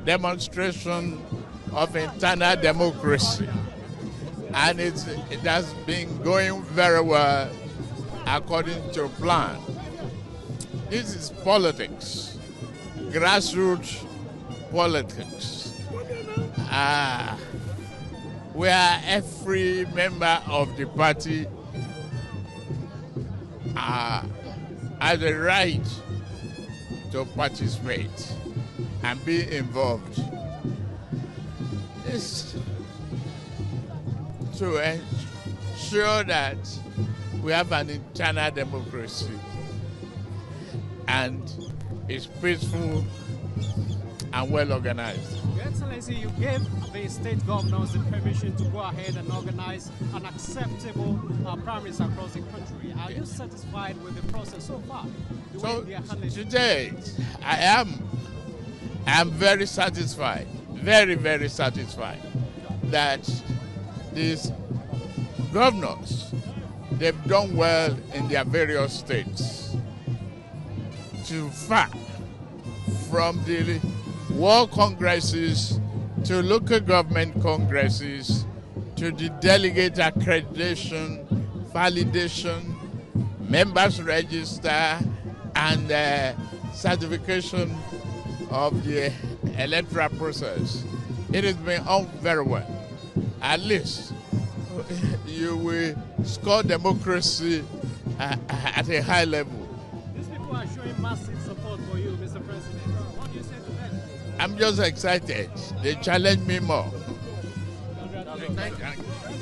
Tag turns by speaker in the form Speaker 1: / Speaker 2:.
Speaker 1: demonstration of internal democracy. And it has been going very well according to plan. This is politics, grassroots politics, where every member of the party has a right to participate and be involved. This to ensure that we have an internal democracy and it's peaceful and well organized.
Speaker 2: Your Excellency, you gave the state governors the permission to go ahead and organize an acceptable primaries across the country. Are you satisfied with the process so far?
Speaker 1: Today, I am very satisfied, very, very satisfied that these governors, they've done well in their various states. To far from the world congresses to local government congresses to the delegate accreditation, validation, members register, and certification of the electoral process. It has been on very well. At least you will score democracy at a high level.
Speaker 2: These people are showing massive support for you, Mr. President. What do you say to them?
Speaker 1: I'm just excited. They challenge me more.
Speaker 2: Congratulations.